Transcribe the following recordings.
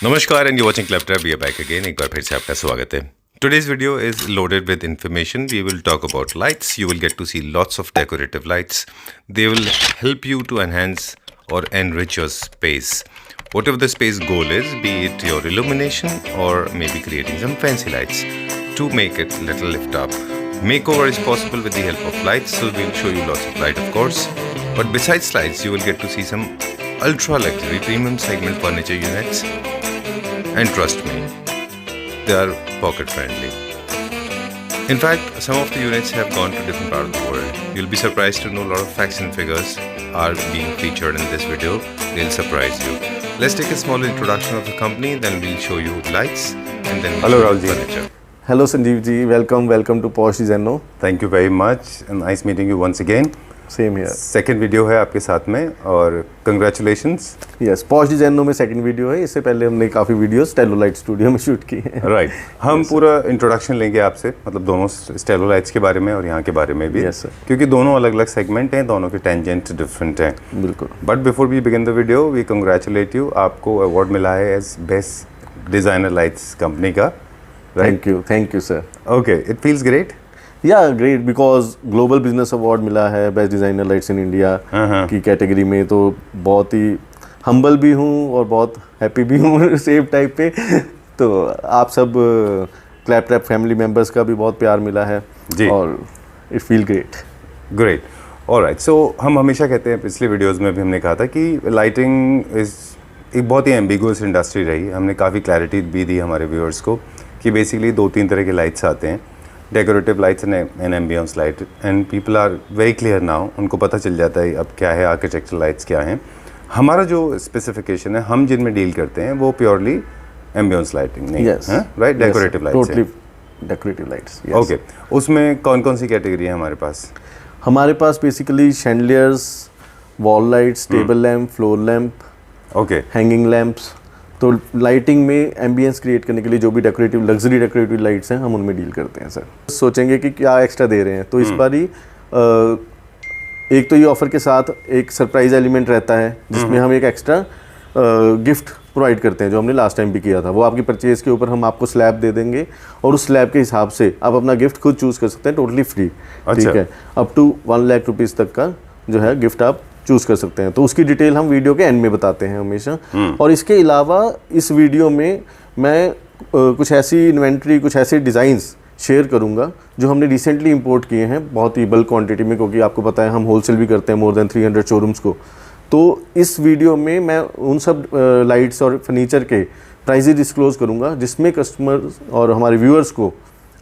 नमस्कार and you watching Klaptop we are back again. एक बार फिर से आपका स्वागत है। Today's video is loaded with information. We will talk about lights. You will get to see lots of decorative lights. They will help you to enhance or enrich your space. Whatever the space goal is, be it your illumination or maybe creating some fancy lights to make it little lift up. Makeover is possible with the help of lights, so we'll show you lots of light of course. But besides lights, you will get to see some ultra luxury premium segment furniture units. And trust me, they are pocket friendly. In fact, some of the units have gone to different parts of the world. You'll be surprised to know a lot of facts and figures are being featured in this video. They'll surprise you. Let's take a small introduction of the company, then we'll show you lights and then Hello, Rahul ji. furniture. Hello Sanjeev ji, welcome to Posh Zenno. Thank you very much and nice meeting you once again. Same here. Second video है आपके साथ में और congratulations. Yes, Posh Zenno में second video है। इससे पहले हमने काफ़ी वीडियोस टेलोलाइट स्टूडियो में शूट की हैं। राइट हम पूरा इंट्रोडक्शन लेंगे आपसे, मतलब दोनों स्टेलोलाइट्स के बारे में और यहाँ के बारे में भी। Yes, sir. क्योंकि दोनों अलग अलग सेगमेंट हैं, दोनों के टेंजेंट डिफरेंट हैं। बिल्कुल। But before we begin the video we congratulate you, आपको अवार्ड मिला है as best designer lights company का। Thank you sir. Okay, it feels great. Yeah great, because global business award मिला है best designer lights in India की category में, तो बहुत ही हम्बल भी हूँ और बहुत हैप्पी भी हूँ सेम टाइप पे। तो आप सब क्लैपटॉप फैमिली मेम्बर्स का भी बहुत प्यार मिला है जी। और इट फील ग्रेट। ऑलराइट, सो हम हमेशा कहते हैं, पिछले वीडियोस में भी हमने कहा था कि लाइटिंग इज़ एक बहुत ही एम्बिगुअस इंडस्ट्री रही। हमने काफ़ी क्लैरिटी भी दी हमारे व्यूअर्स को कि बेसिकली 2-3 तरह के लाइट्स आते हैं, decorative lights and ambience light, and people are very clear now. उनको पता चल जाता है अब क्या है आर्किटेक्चरल लाइट्स क्या हैं। हमारा जो स्पेसिफिकेशन है, हम जिनमें डील करते हैं वो प्योरली एम्बियंस लाइटिंग नहीं है, right? Decorative lights, totally decorative lights. Okay, उसमें कौन कौन सी कैटेगरी है हमारे पास? हमारे पास basically chandeliers, wall lights, table lamp, floor lamp, okay, hanging lamps. तो लाइटिंग में एम्बियंस क्रिएट करने के लिए जो भी डेकोरेटिव लग्जरी डेकोरेटिव लाइट्स हैं हम उनमें डील करते हैं सर। सोचेंगे कि क्या एक्स्ट्रा दे रहे हैं, तो इस बार ही एक तो ये ऑफर के साथ एक सरप्राइज एलिमेंट रहता है जिसमें हम एक एक्स्ट्रा गिफ्ट प्रोवाइड करते हैं, जो हमने लास्ट टाइम भी किया था। वो आपकी परचेज के ऊपर हम आपको स्लैब दे देंगे और उस स्लैब के हिसाब से आप अपना गिफ्ट खुद चूज़ कर सकते हैं, टोटली फ्री। ठीक है, अप टू 1 लाख रुपीज़ तक का जो है गिफ्ट आप चूज़ कर सकते हैं। तो उसकी डिटेल हम वीडियो के एंड में बताते हैं हमेशा। और इसके अलावा इस वीडियो में मैं कुछ ऐसी इन्वेंट्री, कुछ ऐसे डिज़ाइंस शेयर करूंगा जो हमने रिसेंटली इंपोर्ट किए हैं बहुत ही बल्क क्वांटिटी में, क्योंकि आपको पता है हम होलसेल भी करते हैं मोर देन 300 शोरूम्स को। तो इस वीडियो में मैं उन सब लाइट्स और फर्नीचर के प्राइजेज डिस्क्लोज करूंगा जिसमें कस्टमर्स और हमारे व्यूअर्स को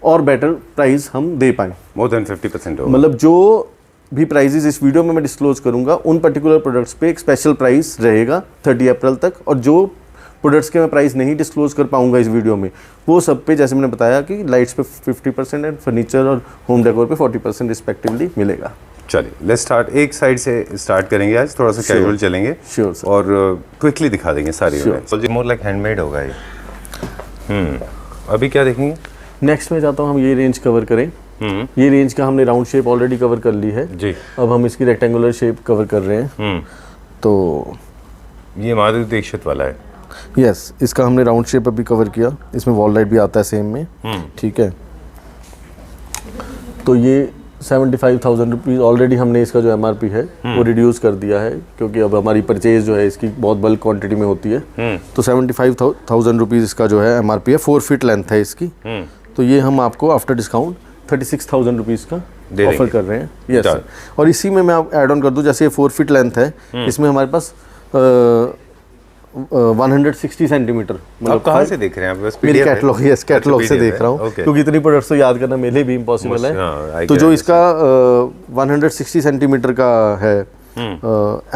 और बेटर प्राइस हम दे पाएँ। मोर देन 50% होगा। मतलब जो भी प्राइजेस इस वीडियो में मैं डिस्क्लोज करूंगा उन पर्टिकुलर प्रोडक्ट्स पे एक स्पेशल प्राइस रहेगा 30 अप्रैल तक, और जो प्रोडक्ट्स के मैं प्राइस नहीं डिस्क्लोज कर पाऊंगा इस वीडियो में, वो सब पे जैसे मैंने बताया कि लाइट्स पे 50% एंड फर्नीचर और होम डेकोर पे 40% रिस्पेक्टिवली मिलेगा। चलिए लेट्स स्टार्ट। एक साइड से स्टार्ट करेंगे आज, थोड़ा सा कैजुअल चलेंगे। Sure sir. और क्विकली दिखा देंगे सारी यूनिट्स। मोर लाइक हैंडमेड होगा ये। अभी क्या देखेंगे? नेक्स्ट में चाहता हूँ हम ये रेंज कवर करें। ये रेंज का हमने राउंड शेप ऑलरेडी कवर कर ली है जी। अब हम इसकी रेक्टेंगुलर शेप कवर कर रहे हैं। तो ये माधुरी दीक्षित वाला है। यस, इसका हमने राउंड शेप अभी कवर किया। इसमें वॉल लाइट भी आता है सेम में। ठीक है, तो ये 75,000 रुपीज़ ऑलरेडी हमने इसका जो MRP है वो रिड्यूस कर दिया है, क्योंकि अब हमारी परचेज जो है इसकी बहुत बल्क क्वांटिटी में होती है। तो 75,000 रुपीज़ इसका जो है MRP है। 4 फीट लेंथ है इसकी। तो ये हम आपको आफ्टर डिस्काउंट 36,000 रुपीज़ का ऑफर कर रहे हैं। Yes sir. और इसी में मैं आप ऐड ऑन कर दूं, जैसे ये 4 फीट लेंथ है, इसमें हमारे पास 160 सेंटीमीटर। मतलब कहाँ से देख रहे हैं आप? बस मेरी कैटलॉग, यस कैटलॉग से देख रहा हूँ, क्योंकि इतनी प्रोडक्ट्स तो याद करना मेरे लिए भी इम्पॉसिबल है। तो जो इसका 160 सेंटीमीटर का है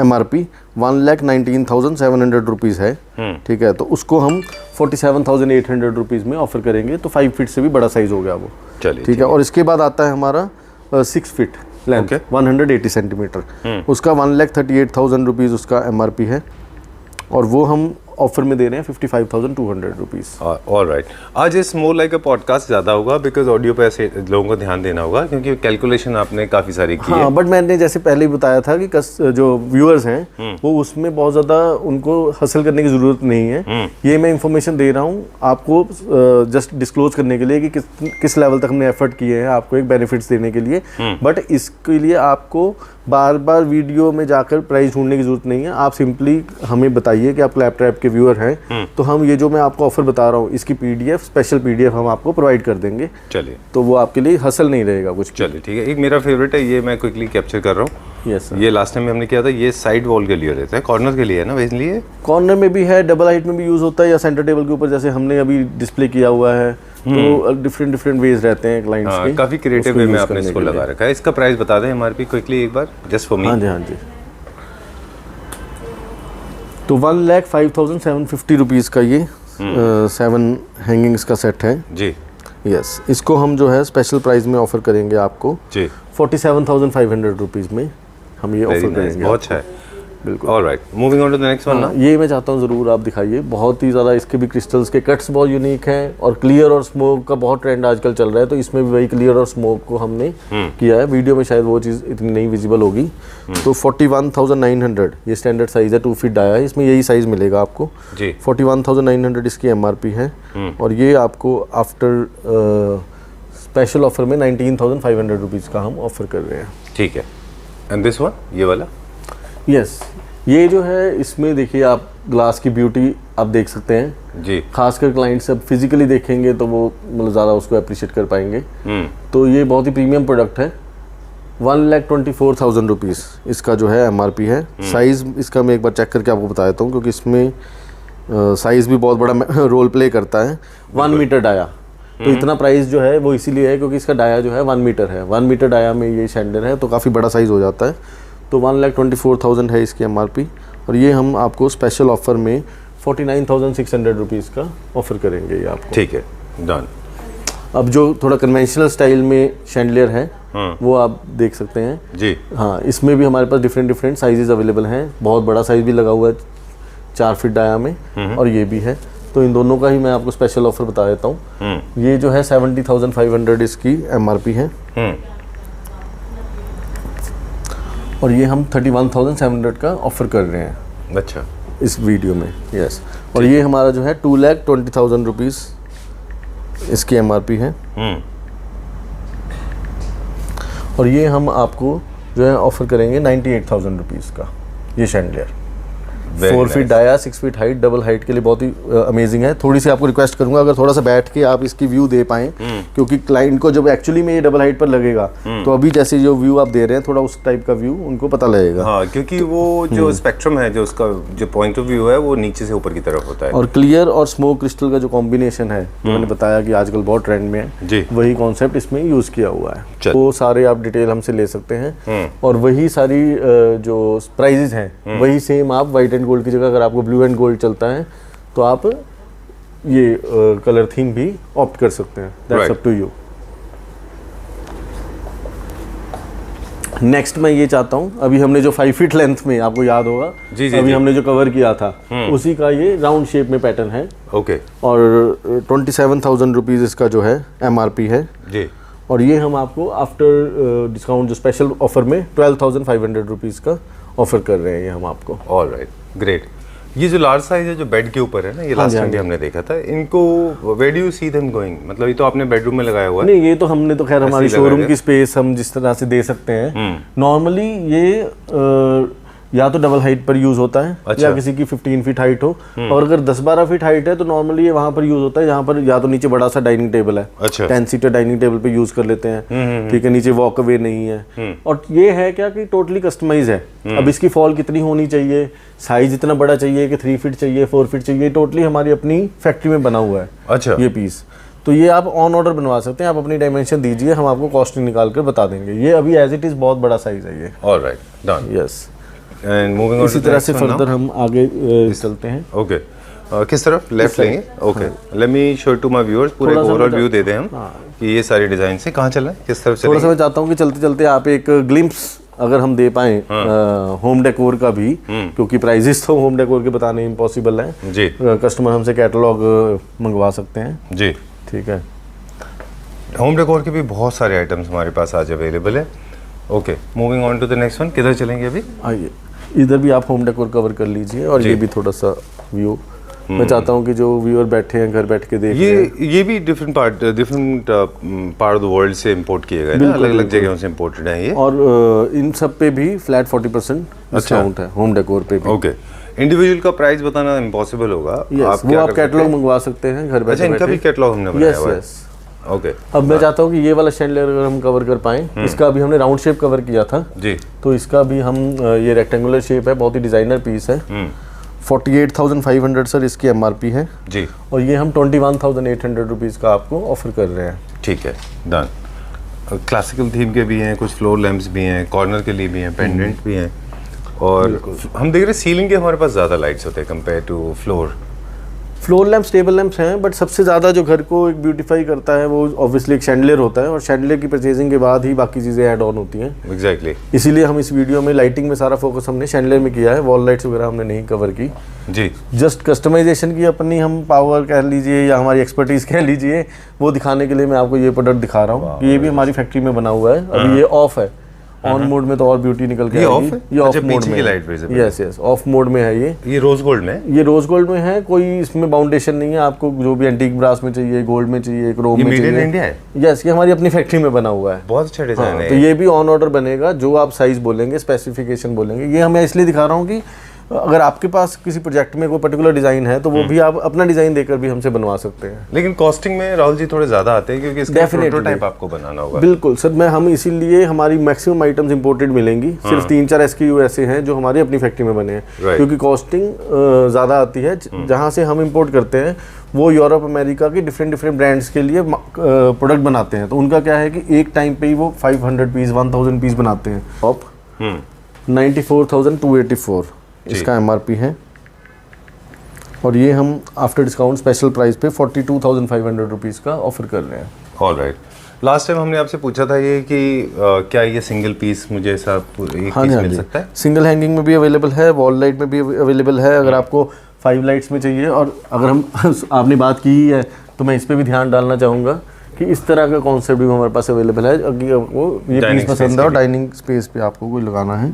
MRP 1,19,700 रुपीज़ है। ठीक है, तो उसको हम 47,800 रुपीज़ में ऑफर करेंगे। तो 5 फीट से भी बड़ा साइज़ हो गया वो। चलिए ठीक है। और इसके बाद आता है हमारा 6 फीट लेंथ, 180 सेंटीमीटर। उसका 1,38,000 रुपीज़ उसका MRP है, और वो हम ऑफर में दे रहे हैं 55,200 रुपीज़। ऑल राइट, आज इस मोर लाइक अ पॉडकास्ट ज़्यादा होगा बिकॉज ऑडियो पे ऐसे लोगों को ध्यान देना होगा क्योंकि कैलकुलेशन आपने काफ़ी सारी की है। हाँ, बट मैंने जैसे पहले ही बताया था कि जो व्यूअर्स हैं वो उसमें बहुत ज़्यादा उनको हासिल करने की ज़रूरत नहीं है। ये मैं इंफॉर्मेशन दे रहा हूँ आपको जस्ट डिस्क्लोज करने के लिए कि किस लेवल तक हमने एफर्ट किए हैं आपको एक बेनिफिट्स देने के लिए। बट इसके लिए आपको बार बार वीडियो में जाकर प्राइस ढूंढने की जरूरत नहीं है। आप सिंपली हमें बताइए कि आप क्लैपट्रैप के व्यूअर हैं, तो हम ये जो मैं आपको ऑफर बता रहा हूँ इसकी पीडीएफ, स्पेशल पीडीएफ हम आपको प्रोवाइड कर देंगे। चलिए, तो वो आपके लिए हसल नहीं रहेगा कुछ। चलिए ठीक है। एक मेरा फेवरेट है, ये मैं क्विकली कैप्चर कर रहा हूँ। यस सर, ये लास्ट टाइम हमने किया था, ये साइड वॉल के लिए रहता है, कॉर्नर के लिए है ना बेसिकली? कॉर्नर में भी है, डबल हाइट में भी यूज़ होता है, या सेंटर टेबल के ऊपर जैसे हमने अभी डिस्प्ले किया हुआ है। तो डिफरेंट वेज रहते हैं क्लाइंट्स के। काफ़ी क्रिएटिव वे में आपने इसको लगा रखा है। इसका प्राइस बता दें एमआरपी क्विकली एक बार, जस्ट फॉर मी। हाँ जी। तो 1,05,750 रुपीज़ का ये 7 हैंगिंग्स का सेट है जी। यस, इसको हम जो है स्पेशल प्राइस में ऑफर करेंगे आपको जी 47,500 रुपीज़ में हम ये ऑफर करेंगे। बहुत अच्छा है, बिल्कुल। Alright, moving on to the next one ना। ये मैं चाहता हूँ ज़रूर आप दिखाइए, बहुत ही ज़्यादा इसके भी क्रिस्टल्स के कट्स बहुत यूनिक हैं और क्लियर और स्मोक का बहुत ट्रेंड आजकल चल रहा है, तो इसमें भी वही क्लियर और स्मोक को हमने किया है। वीडियो में शायद वो चीज़ इतनी नहीं विजिबल होगी। तो 41,900 ये स्टैंडर्ड साइज़ है, 2 फीट डाया है, इसमें यही साइज़ मिलेगा आपको जी। 41,900 इसकी एमआरपी है और ये आपको आफ्टर स्पेशल ऑफर में 19,500 रुपीज़ का हम ऑफर कर रहे हैं। ठीक है। एंड दिस वन, ये वाला? यस, ये जो है इसमें देखिए आप ग्लास की ब्यूटी आप देख सकते हैं जी। खासकर क्लाइंट सब फिजिकली देखेंगे तो वो मतलब ज़्यादा उसको अप्रिशिएट कर पाएंगे। तो ये बहुत ही प्रीमियम प्रोडक्ट है। 1,24,000 रुपीज़ इसका जो है एमआरपी है। साइज़ इसका मैं एक बार चेक करके आपको बता देता हूँ क्योंकि इसमें साइज़ भी बहुत बड़ा रोल प्ले करता है। 1 मीटर डाया, तो इतना प्राइस जो है वो इसीलिए है क्योंकि इसका डाया जो है 1 मीटर है। 1 मीटर डाया में ये शैंडलर है तो काफ़ी बड़ा साइज़ हो जाता है। तो 1,24,000 है इसकी एमआरपी और ये हम आपको स्पेशल ऑफर में 49,600 रुपीज़ का ऑफर करेंगे ये आपको। ठीक है, डन। अब जो थोड़ा कन्वेंशनल स्टाइल में शैंडलियर है वो आप देख सकते हैं जी। हाँ, इसमें भी हमारे पास डिफरेंट साइजेस अवेलेबल हैं। बहुत बड़ा साइज़ भी लगा हुआ है 4 फीट डाया में और ये भी है। तो इन दोनों का ही मैं आपको स्पेशल ऑफर बता देता हूँ। ये जो है 70,500 इसकी एमआरपी है और ये हम 31,700 का ऑफर कर रहे हैं अच्छा इस वीडियो में। यस, और ये हमारा जो है 2,20,000 रुपीज़ इसकी एमआरपी है और ये हम आपको जो है ऑफर करेंगे 98,000 रुपीज़ का ये chandelier. 4 feet dia, 6 feet height, double height के लिए बहुत ही अमेजिंग है। थोड़ी सी आपको रिक्वेस्ट करूंगा अगर थोड़ा सा बैठ के आप इसकी व्यू दे पाएँ क्योंकि क्लाइंट को जब एक्चुअली में ये डबल हाइट पर लगेगा तो अभी जैसे जो व्यू आप दे रहे हैं थोड़ा उस टाइप का व्यू उनको पता लगेगा। हाँ, क्योंकि वो जो स्पेक्ट्रम है, जो उसका जो पॉइंट ऑफ व्यू है वो नीचे से ऊपर की तरफ होता है। और क्लियर और स्मोक क्रिस्टल का जो कॉम्बिनेशन है जो मैंने बताया कि आजकल बहुत ट्रेंड में है जी। वही कॉन्सेप्ट इसमें यूज़ किया हुआ है। चल। वो सारे आप डिटेल हमसे ले सकते हैं और वही सारी जो प्राइजेज हैं वही सेम आप वाइट एंड गोल्ड की जगह अगर आपको ब्लू एंड गोल्ड चलता है तो आप ये कलर थीम भी ऑप्ट कर सकते हैं। That's up to you. Next मैं ये चाहता हूँ, अभी हमने जो 5 फीट लेंथ में आपको याद होगा जी, अभी हमने जो कवर किया था उसी का ये राउंड शेप में पैटर्न है ओके और 27,000 रुपीज़ इसका जो है एमआरपी है जी। और ये हम आपको आफ्टर डिस्काउंट जो स्पेशल ऑफर में 12,500 रुपीज़ का ऑफर कर रहे हैं ये हम आपको। All right, great. ये जो लार्ज साइज है जो बेड के ऊपर है ना, ये लास्ट टाइम भी हमने देखा था, इनको where do you see them going? मतलब ये तो आपने बेडरूम में लगाया हुआ है। नहीं, ये तो हमने तो खैर हमारी शोरूम की स्पेस हम जिस तरह से दे सकते हैं नॉर्मली ये या तो डबल हाइट पर यूज होता है अच्छा। या किसी की 15 फीट हाइट हो और अगर 10-12 फीट हाइट है तो नॉर्मली ये वहां पर यूज होता है जहां पर या तो नीचे बड़ा सा डाइनिंग टेबल है। अच्छा। 10 सीटर डाइनिंग टेबल पे यूज कर लेते हैं। ठीक है, नीचे वॉक अवे नहीं है और ये है क्या कि टोटली कस्टमाइज है। अब इसकी फॉल कितनी होनी चाहिए, साइज इतना बड़ा चाहिए कि 3 फीट चाहिए, 4 फीट चाहिए, टोटली हमारी अपनी फैक्ट्री में बना हुआ है अच्छा ये पीस। तो ये आप ऑन ऑर्डर बनवा सकते हैं, आप अपनी डायमेंशन दीजिए, हम आपको कॉस्टिंग निकाल कर बता देंगे। ये अभी एज इट इज बहुत बड़ा साइज है ये। All right, done. Yes, and moving on इसी तरह से फर्दर हम आगे चलते हैं। ओके, किस तरफ? लेफ्ट लेंगे। Okay, let me show to my viewers, पूरा ओवरऑल व्यू दे दें हम कि ये सारे डिजाइन से कहाँ चला है, किस तरफ से। थोड़ा सा मैं चाहता हूँ कि चलते चलते आप एक ग्लिम्स अगर हम दे पाए होम डेकोर का भी, क्योंकि प्राइजेस तो होम डेकोर के बताने इम्पॉसिबल हैं जी। कस्टमर हमसे कैटलॉग मंगवा सकते हैं। जी, ठीक है। होम डेकोर के भी बहुत सारे आइटम्स हमारे पास आज अवेलेबल है। Okay, moving on to the next one. किधर चलेंगे अभी? आइए, इधर भी आप होम डेकोर कवर कर लीजिए और ये भी थोड़ा सा व्यू मैं चाहता हूँ कि जो व्यूअर बैठे हैं घर बैठ के देख रहे हैं। ये भी different part of the world से इंपोर्ट किए गए हैं, अलग अलग जगहों से इंपोर्टेड हैं ये। और इन सब पे भी फ्लैट 40% डिस्काउंट है होम डेकोर पे भी। ओके, इंडिविजुअल का प्राइस बताना इम्पॉसिबल होगा। वो आप कैटलॉग मंगवा सकते हैं घर बैठे। अच्छा, इनका भी कैटलॉग हमने बनाया हुआ है। यस। ओके, अब मैं चाहता हूँ कि ये वाला शैंडलियर अगर हम कवर कर पाएँ, इसका अभी हमने राउंड शेप कवर किया था जी, तो इसका भी हम ये रेक्टेंगुलर शेप है, बहुत ही डिजाइनर पीस है। 48,500 सर इसकी एमआरपी है जी, और ये हम 21,800 रुपीज़ का आपको ऑफर कर रहे हैं। ठीक है, डन। क्लासिकल थीम के भी हैं, कुछ फ्लोर लैंप्स भी हैं, कॉर्नर के लिए भी हैं, पेंडेंट भी हैं, और हम देख रहे हैं सीलिंग के हमारे पास ज़्यादा लाइट्स होते हैं compare to floor lamps, table lamps हैं, बट सबसे ज़्यादा जो घर को एक ब्यूटीफाई करता है वो ऑब्वियसली एक शैंडलियर होता है, और शैंडलियर की परचेजिंग के बाद ही बाकी चीज़ें ऐड ऑन होती हैं। एग्जैक्टली। इसीलिए हम इस वीडियो में लाइटिंग में सारा फोकस हमने शैंडलियर में किया है, वॉल लाइट्स वगैरह हमने नहीं कवर की। जी, जस्ट कस्टमाइजेशन की अपनी हम पावर कह लीजिए या हमारी एक्सपर्टीज कह लीजिए, वो दिखाने के लिए मैं आपको ये प्रोडक्ट दिखा रहा हूँ। ये भी हमारी फैक्ट्री में बना हुआ है। अभी ये ऑफ है, ऑन मोड में तो और ब्यूटी निकल के ये आएगी। ऑफ है? ये ऑफ अच्छा, मोड पीछे में की लाइट visible है। यस ऑफ मोड में है ये रोज गोल्ड में? ये रोज गोल्ड में है, कोई इसमें बाउंडेशन नहीं है। आपको जो भी एंटीक ब्रास में चाहिए, गोल्ड में चाहिए, क्रोम में मेड इन चाहिए। इंडिया है? यस, ये हमारी अपनी फैक्ट्री में बना हुआ है। बहुत अच्छा डिजाइन हाँ, है। तो ये भी ऑन ऑर्डर बनेगा, जो आप साइज बोलेंगे, स्पेसिफिकेशन बोलेंगे। ये हमें इसलिए दिखा रहा हूँ कि अगर आपके पास किसी प्रोजेक्ट में कोई पर्टिकुलर डिजाइन है तो वो भी आप अपना डिजाइन देकर भी हमसे बनवा सकते हैं। लेकिन कॉस्टिंग में राहुल जी थोड़े ज्यादा आते हैं, क्योंकि इसका Definitely. प्रोटोटाइप आपको बनाना होगा। बिल्कुल सर, हम इसीलिए हमारी मैक्सिमम आइटम्स इंपोर्टेड मिलेंगी। सिर्फ 3-4 SKU ऐसे हैं जो हमारी अपनी फैक्ट्री में बने हैं, क्योंकि कॉस्टिंग ज़्यादा आती है। जहाँ से हम इंपोर्ट करते हैं वो यूरोप अमेरिका की डिफरेंट ब्रांड्स के लिए प्रोडक्ट बनाते हैं, तो उनका क्या है कि एक टाइम पे ही वो 500 पीस 1000 पीस बनाते हैं। टॉप 94,284 इसका MRP है, और ये हम आफ्टर डिस्काउंट स्पेशल प्राइस पे 42,500 रुपीज़ का ऑफर कर रहे हैं। ऑलराइट। लास्ट टाइम हमने आपसे पूछा था ये कि क्या ये सिंगल पीस मुझे ऐसा एक पीस मिल सकता है? सिंगल हैंगिंग में भी अवेलेबल है, वॉल लाइट में भी अवेलेबल है। अगर आपको 5 लाइट्स में चाहिए, और अगर हम आपने बात की ही है तो मैं इस पर भी ध्यान डालना चाहूँगा कि इस तरह का कॉन्सेप्ट भी हमारे पास अवेलेबल है। अगर आपको ये पीस पसंद है और डाइनिंग स्पेस पे आपको कोई लगाना है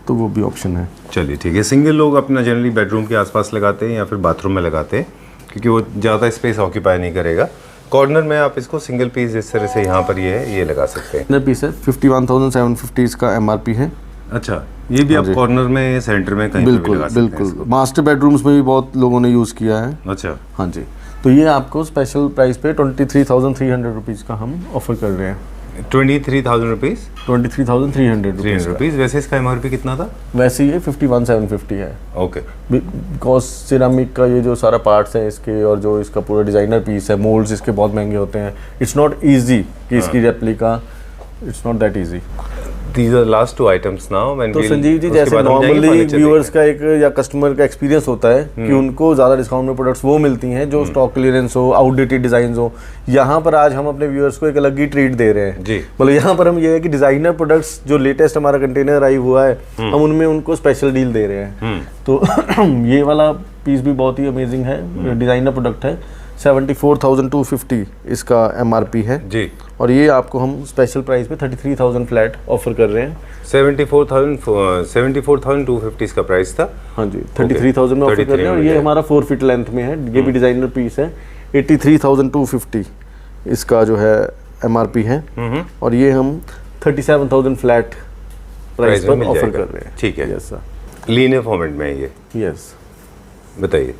तो वो भी ऑप्शन है। चलिए ठीक है। सिंगल लोग अपना जनरली बेडरूम के आसपास लगाते हैं या फिर बाथरूम में लगाते हैं, क्योंकि वो ज़्यादा स्पेस ऑक्यूपाई नहीं करेगा। कॉर्नर में आप इसको सिंगल पीस जिस तरह से यहाँ पर ये है, ये लगा सकते हैं। इनर पीस है, 51,750 इसका MRP है। अच्छा, ये भी आप कॉर्नर में, सेंटर में कहीं पे भी लगा सकते हैं। बिल्कुल मास्टर बेडरूम्स में भी बहुत लोगों ने यूज़ किया है। अच्छा, हाँ जी। तो ये आपको स्पेशल प्राइस पे 23,300 रुपीज़ का हम ऑफर कर रहे हैं। 23,000 रुपीज़? 23,300 रुपीज़। वैसे इसका MRP कितना था? वैसे ये 51,750 है। ओके। बिकॉज सिरामिक का ये जो सारा पार्ट्स है इसके, और जो इसका पूरा डिज़ाइनर पीस है, मोल्ड्स इसके बहुत महंगे होते हैं। इट्स नॉट ईजी कि इसकी replica, it's not that easy. These are last two items now. तो संजीव जी, जैसे नॉर्मली व्यूअर्स का एक या कस्टमर का एक्सपीरियंस होता है कि उनको ज़्यादा डिस्काउंट में प्रोडक्ट्स वो मिलती हैं जो स्टॉक क्लियरेंस हो, आउटडेटेड डिज़ाइन हो। यहाँ पर आज हम अपने व्यूअर्स को एक अलग ही ट्रीट दे रहे हैं जी। मतलब यहाँ पर हम ये है कि डिज़ाइनर प्रोडक्ट्स जो लेटेस्ट हमारा कंटेनर अराइव हुआ है, हम उनमें उनको स्पेशल डील दे रहे हैं। तो ये वाला पीस भी बहुत ही अमेजिंग है, डिज़ाइनर प्रोडक्ट है। 74,250 इसका MRP है जी, और ये आपको हम स्पेशल प्राइस पे 33,000 फ्लैट ऑफर कर रहे हैं। 74,250 इसका प्राइस था। हाँ जी, 33,000 में ऑफर कर रहे हैं, और ये हमारा 4 फीट लेंथ में है। ये भी डिजाइनर पीस है। 83,250 इसका जो है MRP है, और ये हम 37,000 फ्लैट प्राइस पर ऑफर कर रहे हैं। ठीक है, यस सर। लीनियर फॉर्मेट में है ये? यस। बताइए।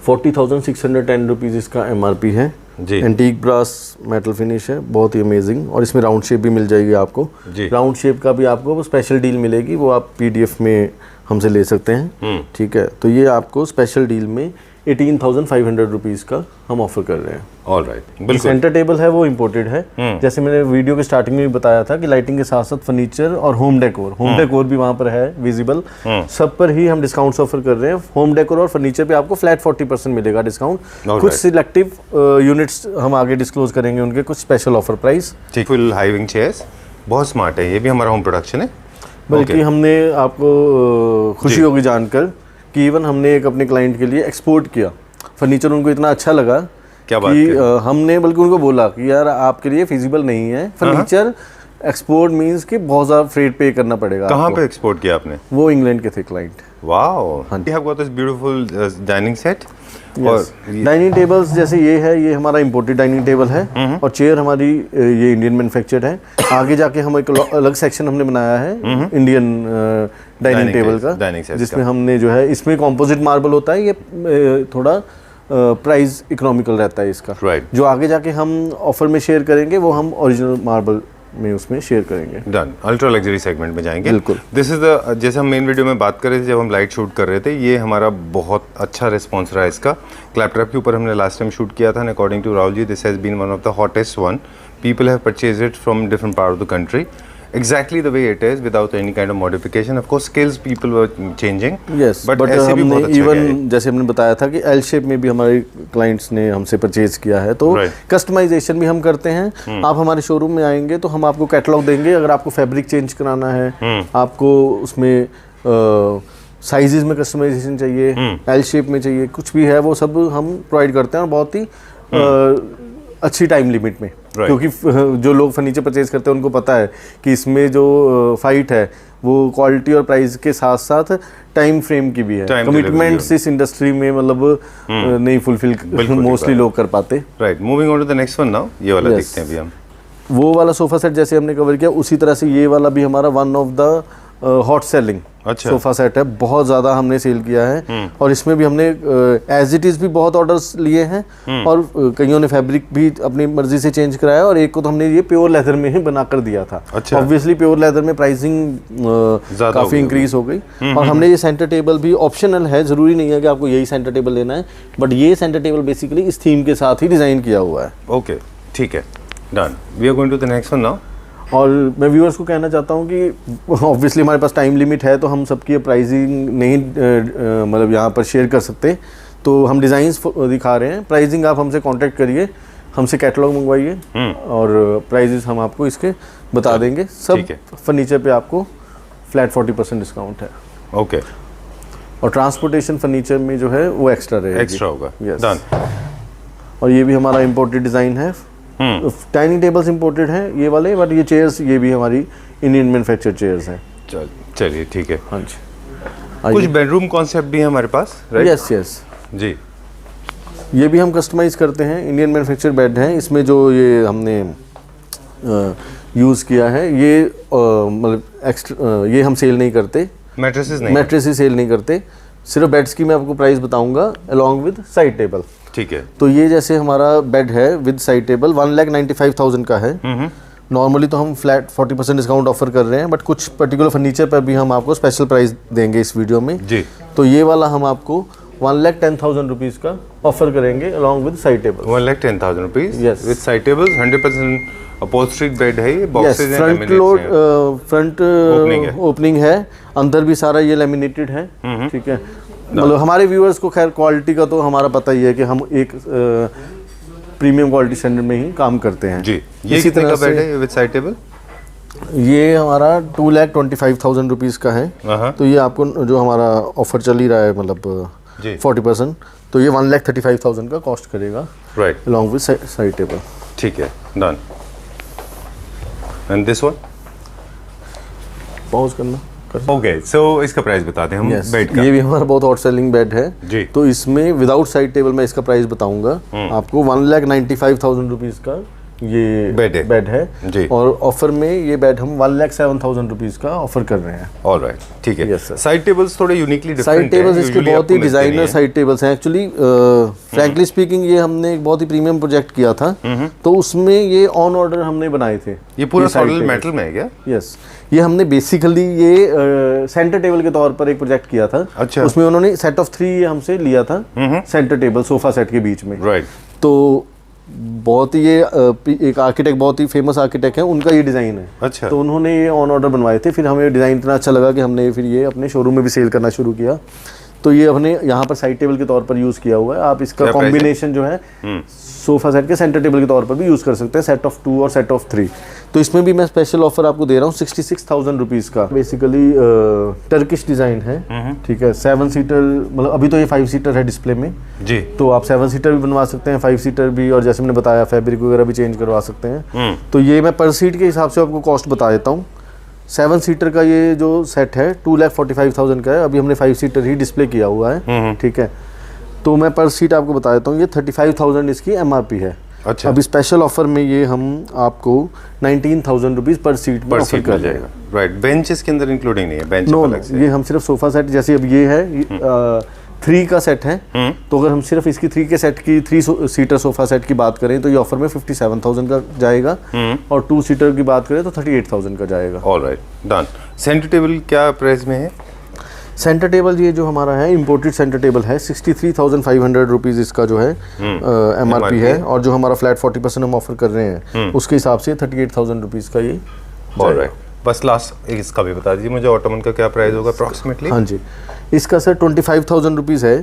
40,610 रुपीज़ इसका MRP है जी। एंटीक ब्रास मेटल फिनिश है, बहुत ही अमेजिंग, और इसमें राउंड शेप भी मिल जाएगी आपको। राउंड शेप का भी आपको वो स्पेशल डील मिलेगी, वो आप PDF में हमसे ले सकते हैं। ठीक है, तो ये आपको स्पेशल डील में 18,500 रुपीज़ का हम ऑफर कर रहे हैं। ऑलराइट, बिल्कुल। सेंटर टेबल है वो इम्पोर्टेड है, जैसे मैंने वीडियो के स्टार्टिंग में भी बताया था कि लाइटिंग के साथ साथ फर्नीचर और होम डेकोर भी वहाँ पर है विजिबल। सब पर ही हम डिस्काउंट्स ऑफर कर रहे हैं। होम डेकोर और फर्नीचर पे आपको फ्लैट 40% मिलेगा डिस्काउंट। कुछ सिलेक्टिव यूनिट्स हम आगे डिस्क्लोज करेंगे, उनके कुछ special offer price. Full high wing chairs बहुत स्मार्ट है, ये भी हमारा होम प्रोडक्शन है। बल्कि हमने आपको खुशी होगी जानकर कि इवन हमने एक अपने क्लाइंट के लिए एक्सपोर्ट किया फर्नीचर। उनको इतना अच्छा लगा क्या बात कि हमने बल्कि उनको बोला कि यार आपके लिए फिजिबल नहीं है फर्नीचर एक्सपोर्ट, मींस कि बहुत ज़्यादा फ्रेट पे करना पड़ेगा। कहाँ पे एक्सपोर्ट किया आपने? वो इंग्लैंड के थे client. Wow, we have got this beautiful dining set. और डाइनिंग टेबल्स जैसे ये है, ये हमारा इंपोर्टेड डाइनिंग टेबल है और चेयर हमारी ये इंडियन मैन्युफैक्चर्ड है। आगे जाके हम एक अलग सेक्शन हमने बनाया है इंडियन डाइनिंग टेबल का, जिसमें हमने जो है इसमें कॉम्पोजिट मार्बल होता है। ये थोड़ा प्राइस इकोनॉमिकल रहता है इसका। राइट। जो आगे जाके हम ऑफर में शेयर करेंगे वो हम ओरिजिनल मार्बल में उसमें शेयर करेंगे। डन, अल्ट्रा लग्जरी सेगमेंट में जाएंगे। बिल्कुल। दिस इज द, जैसे हम मेन वीडियो में बात कर रहे थे जब हम लाइट शूट कर रहे थे, ये हमारा बहुत अच्छा रिस्पॉन्स रहा है इसका। क्लैपट्रैप के ऊपर हमने लास्ट टाइम शूट किया था, and according to Rahul ji this has been one of the hottest one. People have purchase it from different part of the country exactly the way it is without any kind of modification. Of course skills people were changing, yes, but ऐसे भी बहुत अच्छा even जैसे हमने बताया था कि L shape में भी हमारे क्लाइंट्स ने हमसे परचेज किया है, तो कस्टमाइजेशन भी हम करते हैं। आप हमारे शोरूम में आएंगे तो हम आपको कैटलॉग देंगे। अगर आपको फैब्रिक चेंज कराना है, आपको उसमें साइजेस में कस्टमाइजेशन चाहिए, एल शेप में चाहिए, कुछ भी है वो सब हम प्रोवाइड करते हैं और बहुत ही अच्छी टाइम लिमिट में। क्योंकि जो लोग फर्नीचर परचेज करते हैं उनको पता है कि इसमें जो फाइट है वो क्वालिटी और प्राइस के साथ साथ टाइम फ्रेम की भी है। कमिटमेंट्स इस इंडस्ट्री में मतलब नहीं फुलफिल मोस्टली लोग कर पाते। Right, moving on to the next one now. ये वाला देखते हैं अभी हम। वो वाला सोफा सेट जैसे हमने कवर किया उसी तरह से ये वाला भी हमारा one of the hot selling sofa set है। बहुत ज़्यादा हमने सेल किया है और इसमें भी हमने एज इट इज़ भी बहुत ऑर्डर्स लिए हैं और कईयों ने फैब्रिक भी अपनी मर्जी से चेंज कराया और एक को तो हमने ये प्योर लेदर में ही बना कर दिया था। ऑब्वियसली प्योर लेदर में प्राइसिंग काफ़ी इंक्रीज हो गई और हमने ये सेंटर टेबल भी ऑप्शनल है, ज़रूरी नहीं है कि आपको यही सेंटर टेबल लेना है, बट ये सेंटर टेबल बेसिकली इस थीम के साथ ही डिज़ाइन किया हुआ है। ओके, ठीक है, done. We are going to the next one now. और मैं व्यूअर्स को कहना चाहता हूँ कि ऑब्वियसली हमारे पास टाइम लिमिट है तो हम सबकी प्राइसिंग नहीं मतलब यहाँ पर शेयर कर सकते, तो हम डिज़ाइंस दिखा रहे हैं। प्राइसिंग आप हमसे कांटेक्ट करिए, हमसे कैटलॉग मंगवाइए और प्राइजेस हम आपको इसके बता देंगे। सब फर्नीचर पे आपको फ्लैट 40% डिस्काउंट है। ओके। और ट्रांसपोर्टेशन फर्नीचर में जो है वो एक्स्ट्रा रहेगा, एक्स्ट्रा होगा। Yes, done. और ये भी हमारा इम्पोर्टेड डिज़ाइन है। डाइनिंग टेबल्स इंपोर्टेड हैं ये वाले, बट ये चेयर्स ये भी हमारी इंडियन मैन्युफैक्चर्ड चेयर्स हैं। चलिए ठीक है। हाँ जी। कुछ बेडरूम कॉन्सेप्ट भी है हमारे पास, राइट? यस यस जी। ये भी हम कस्टमाइज करते हैं, इंडियन मैन्युफैक्चर्ड बेड हैं। इसमें जो ये हमने यूज़ किया है ये मतलब एक्स्ट्रा ये हम सेल नहीं करते, मैट्रेसेस सेल नहीं करते, सिर्फ बेड्स की मैं आपको प्राइस बताऊंगा अलॉन्ग विद साइड टेबल। ठीक है। तो ये जैसे हमारा बेड है विद साइड टेबल 1,95,000 का है। नॉर्मली तो हम फ्लैट 40% डिस्काउंट ऑफर कर रहे हैं, बट कुछ पर्टिकुलर फर्नीचर पर भी हम आपको स्पेशल प्राइस देंगे इस वीडियो में जी। तो ये वाला हम आपको 1,10,000 रुपीज़ का ऑफर करेंगे along with side table. 1,10,000 rupees Yes. With side tables, 100% upholstered bed है ये, बॉक्सेस हैं, फ्रंट लोड फ्रंट ओपनिंग है, अंदर भी सारा ये लेमिनेटेड है। ठीक है, मतलब हमारे व्यूअर्स को खैर क्वालिटी का तो हमारा पता ही है कि हम एक प्रीमियम क्वालिटी स्टैंडर्ड में ही काम करते हैं जी। ये कितने का बेड है विद साइड टेबल? ये हमारा 2,25,000 रुपीज़ का है। तो ये आपको जो हमारा ऑफर चल ही रहा है मतलब 40%, तो ये 1,35,000 का कॉस्ट करेगा, right, along with side table. ठीक है, done. And this one pause करना। ओके, सो इसका प्राइस बताते हैं हम बेड का। ये भी हमारा बहुत हॉट सेलिंग बेड है जी। तो इसमें विदाउट साइड टेबल मैं इसका प्राइस बताऊंगा आपको 1,95,000 रुपीज़ का ये बेड है जी। और ऑफर में ये बेड हम 1,07,000 रुपीज़ का ऑफर कर रहे हैं। ऑलराइट, ठीक है। Yes, sir. साइड टेबल्स थोड़े यूनिकली डिफरेंट साइड टेबल्स इसके बहुत ही डिजाइनर साइड टेबल्स हैं। एक्चुअली फ्रैंकली स्पीकिंग ये हमने एक बहुत ही प्रीमियम प्रोजेक्ट किया था, तो उसमें ये ऑन ऑर्डर हमने बनाए थे। ये पूरा सॉलिड मेटल में है क्या? यस, ये हमने बेसिकली ये सेंटर टेबल के तौर पर एक प्रोजेक्ट किया था। अच्छा। उसमें उन्होंने सेट ऑफ 3 हमसे लिया था सेंटर टेबल सोफा सेट के बीच में, राइट। तो बहुत ही ये एक आर्किटेक्ट, बहुत ही फेमस आर्किटेक्ट है, उनका ये डिज़ाइन है। अच्छा। तो उन्होंने ये ऑन ऑर्डर बनवाए थे, फिर हमें डिज़ाइन इतना अच्छा लगा कि हमने फिर ये अपने शोरूम में भी सेल करना शुरू किया। तो ये हमने यहाँ पर साइड टेबल के तौर पर यूज़ किया हुआ है। आप इसका क्या प्राइस है? कॉम्बिनेशन जो है सोफ़ा सेट के सेंटर टेबल के तौर पर भी यूज़ कर सकते हैं, सेट ऑफ 2 और सेट ऑफ 3। तो इसमें भी मैं स्पेशल ऑफर आपको दे रहा हूँ 66,000 रुपीज़ का। बेसिकली टर्किश डिज़ाइन है, ठीक है। 7 सीटर, मतलब अभी तो ये 5 सीटर है डिस्प्ले में जी। तो आप 7 सीटर भी बनवा सकते हैं, 5 सीटर भी, और जैसे मैंने बताया फैब्रिक वगैरह भी चेंज करवा सकते हैं। तो ये मैं पर सीट के हिसाब से आपको कॉस्ट बता देता हूँ। 7 सीटर का ये जो सेट है 2,45,000 का है। अभी हमने 5 सीटर ही डिस्प्ले किया हुआ है, ठीक है। तो मैं पर सीट आपको बता देता हूँ, ये 35,000 इसकी MRP है। अच्छा। अभी स्पेशल ऑफर में ये हम आपको 19,000 रुपीज़ पर सीट में ऑफर कर जाएगा। राइट, बेंच इसके अंदर इंक्लूडिंग नहीं है, बेंच नो, अलग से। ये हम सिर्फ सोफ़ा सेट, जैसे अब ये है 3 का सेट है, तो अगर हम सिर्फ इसकी 3 के सेट की 3 सीटर सोफ़ा सेट की बात करें तो ये ऑफर में 57,000 का जाएगा, और 2 सीटर की बात करें तो 38,000 का जाएगा। Alright, done. सेंटर टेबल क्या प्राइस में है? सेंटर टेबल ये जो हमारा है इम्पोर्टेड सेंटर टेबल है, 63,500 रुपीज़ इसका जो है MRP है, और जो हमारा फ्लैट 40% हम ऑफर कर रहे हैं उसके हिसाब से 38,000 रुपीज़ का ये। ऑलराइट, बस लास्ट इसका भी बता दीजिए मुझे, ऑटोमन का क्या प्राइस होगा अप्रॉक्सीमेटली? हाँ जी, इसका सर 25,000 रुपीज़ है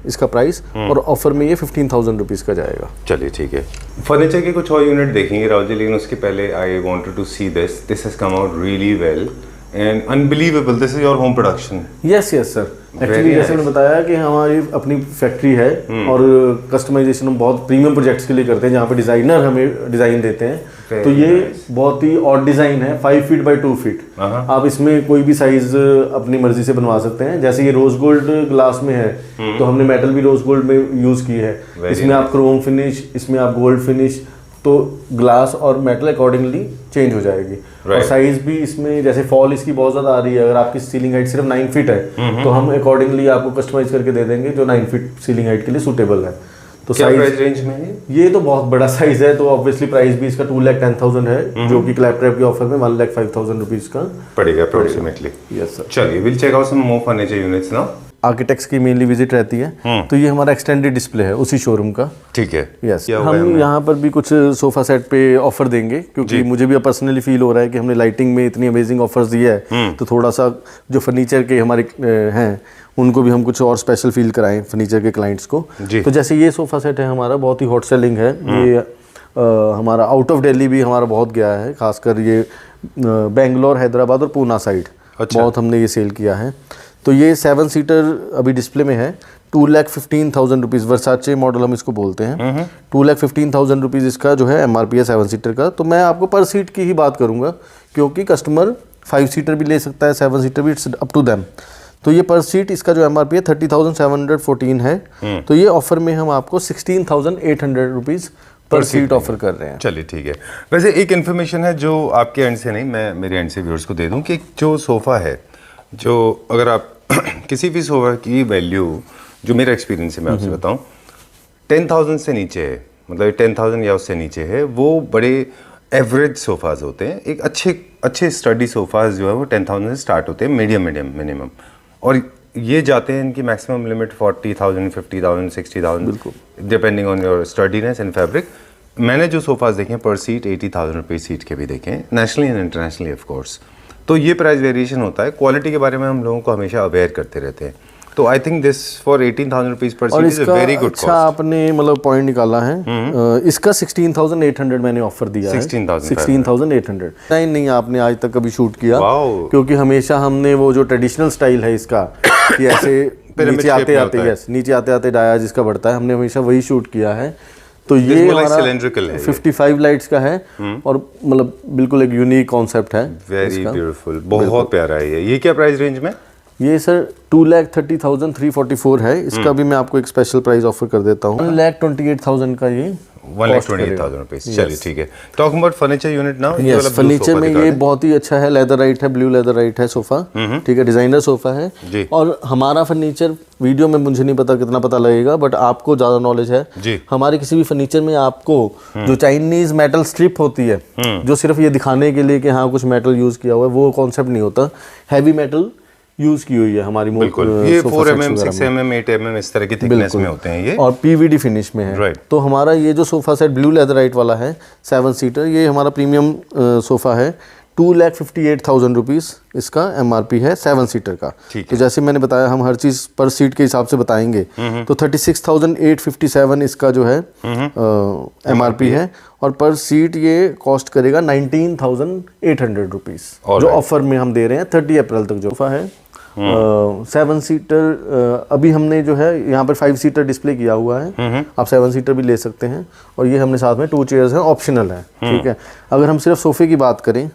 इसका प्राइस, और ऑफर में ये 15,000 रुपीज़ का जाएगा। चलिए ठीक है। फर्नीचर के कुछ और यूनिट देखेंगे राहुल जी, लेकिन उसके पहले I wanted to see this has come out really well and unbelievable. This is your home production? Yes sir, actually जैसे मैंने बताया कि हमारी अपनी फैक्ट्री है, और कस्टमाइजेशन हम बहुत प्रीमियम प्रोजेक्ट्स के लिए करते हैं जहाँ पे डिज़ाइनर हमें डिज़ाइन देते हैं। तो ये बहुत ही ऑड डिज़ाइन है, 5 फीट बाई 2 फीट। आप इसमें कोई भी साइज अपनी मर्जी से बनवा सकते हैं। जैसे ये रोज गोल्ड ग्लास में है, तो हमने मेटल भी रोज गोल्ड में यूज़ की है। इसमें आप क्रोम फिनिश, इसमें आप गोल्ड फिनिश, तो ग्लास और मेटल अकॉर्डिंगली चेंज हो जाएगी। और साइज भी इसमें, जैसे फॉल इसकी बहुत ज़्यादा आ रही है, अगर आपकी सीलिंग हाइट सिर्फ 9 फीट है तो हम अकॉर्डिंगली आपको कस्टमाइज करके दे देंगे जो 9 फीट सीलिंग हाइट के लिए सूटेबल है। तो साइज रेंज में है ये तो बहुत बड़ा साइज है, तो ऑब्वियसली प्राइस भी इसका 2,10,000 है, जो कि क्लैपट्रैप के ऑफर में 1,05,000 रुपीज़ का पड़ेगा अप्रोक्सीमेटली। Yes sir. चलिए will check out some more furniture units now. Architects की मेनली विजिट रहती है, तो ये हमारा एक्सटेंडेड डिस्प्ले है उसी शोरूम का। ठीक है। यस, हम यहाँ पर भी कुछ सोफा सेट पे ऑफर देंगे, क्योंकि मुझे भी पर्सनली फील हो रहा है कि हमने लाइटिंग में इतनी अमेजिंग ऑफर्स दिया है, तो थोड़ा सा जो फर्नीचर के हमारे हैं उनको भी हम कुछ और स्पेशल फील कराएं फर्नीचर के क्लाइंट्स को। तो जैसे ये सोफ़ा सेट है हमारा, बहुत ही हॉट सेलिंग है ये। हमारा आउट ऑफ दिल्ली भी हमारा बहुत गया है, खासकर ये बेंगलोर, हैदराबाद और पूना साइड बहुत हमने ये सेल किया है। तो ये 7 सीटर अभी डिस्प्ले में है, 2,15,000 रुपीज़, वर्साचे मॉडल हम इसको बोलते हैं। 2,15,000 रुपीज़ इसका जो है MRP है 7 सीटर का। तो मैं आपको पर सीट की ही बात करूँगा, क्योंकि कस्टमर 5 सीटर भी ले सकता है, 7 सीटर भी, इट्स अप टू देम। तो ये पर सीट इसका जो MRP है 30,714 है। तो ये ऑफर में हम आपको 16,800 रुपीज़ पर सीट ऑफर कर रहे हैं। चलिए ठीक है। वैसे एक इन्फॉर्मेशन है जो आपके एंड से नहीं, मैं मेरे एंड से व्यूअर्स को दे दूं कि जो सोफ़ा है, जो अगर आप किसी भी सोफ़ा की वैल्यू, जो मेरा एक्सपीरियंस है मैं आपसे बताऊं, 10,000 से नीचे है, मतलब 10,000 या उससे नीचे है, वो बड़े एवरेज सोफ़ाज होते हैं। एक अच्छे स्टडी सोफ़ाज जो है वो 10,000 से स्टार्ट होते हैं, मीडियम मिनिमम, और ये जाते हैं, इनकी maximum limit 40,000, 50,000, 60,000, depending on your steadiness and fabric. मैंने जो सोफ़ाज देखे हैं पर सीट 80,000 रुपये सीट के भी देखे हैं, nationally and internationally of course. तो ये प्राइस वेरिएशन होता है। क्वालिटी के बारे में हम लोगों को हमेशा अवेयर करते रहते हैं। तो I think this for 18,000 rupees पर seat is a very good cost. आपने मतलब पॉइंट निकाला है। इसका 16,800 मैंने ऑफर दिया है। 16,800 नहीं आपने आज तक कभी शूट किया, क्योंकि हमेशा हमने वो जो ट्रेडिशनल स्टाइल है इसका कि ऐसे नीचे आते आते डाया जिसका बढ़ता है, हमने हमेशा वही शूट किया है। तो ये हमारा 55 लाइट्स का है, और मतलब बिल्कुल एक यूनिक कॉन्सेप्ट है। वेरी ब्यूटीफुल, बहुत प्यारा है ये। क्या प्राइस रेंज में? ये सर 2,30,344 है। इसका भी मैं आपको एक स्पेशल प्राइस ऑफर कर देता हूँ, 1,28,000 का ये 1,28,000 रुपीज़। चलिए ठीक है। Talking about furniture unit now. Yes, furniture में ये बहुत ही अच्छा है, लेदरराइट है, ब्लू लेदरराइट है सोफ़ा, ठीक है, डिज़ाइनर सोफ़ा है। और हमारा फर्नीचर वीडियो में मुझे नहीं पता कितना पता लगेगा, बट आपको ज़्यादा नॉलेज है जी। हमारे किसी भी फर्नीचर में आपको जो चाइनीज़ मेटल स्ट्रिप होती है, जो सिर्फ ये दिखाने के लिए कि हाँ कुछ मेटल यूज़ किया हुआ है, वो कॉन्सेप्ट नहीं होता। हैवी मेटल यूज की हुई है हमारी। बिल्कुल, ये 4mm, 6mm, 8mm इस तरह की थिकनेस में होते हैं ये, और PVD फिनिश में है। तो हमारा ये जो सोफ़ा सेट ब्लू लेदरराइट वाला है 7 सीटर, ये हमारा प्रीमियम सोफ़ा है। 2,58,000 रुपीज़ इसका MRP है 7 सीटर का। तो जैसे मैंने बताया हम हर चीज़ पर सीट के हिसाब से बताएंगे, तो 36,857 इसका जो है MRP है, और पर सीट ये कॉस्ट करेगा 19,800 रुपीज़, जो ऑफर में हम दे रहे हैं 30 अप्रैल तक। जो सोफा है 7 सीटर, अभी हमने जो है यहाँ पर 5 सीटर डिस्प्ले किया हुआ है, आप 7 सीटर भी ले सकते हैं, और ये हमने साथ में 2 चेयर्स हैं, ऑप्शनल है, ठीक है। अगर हम सिर्फ सोफे की बात करें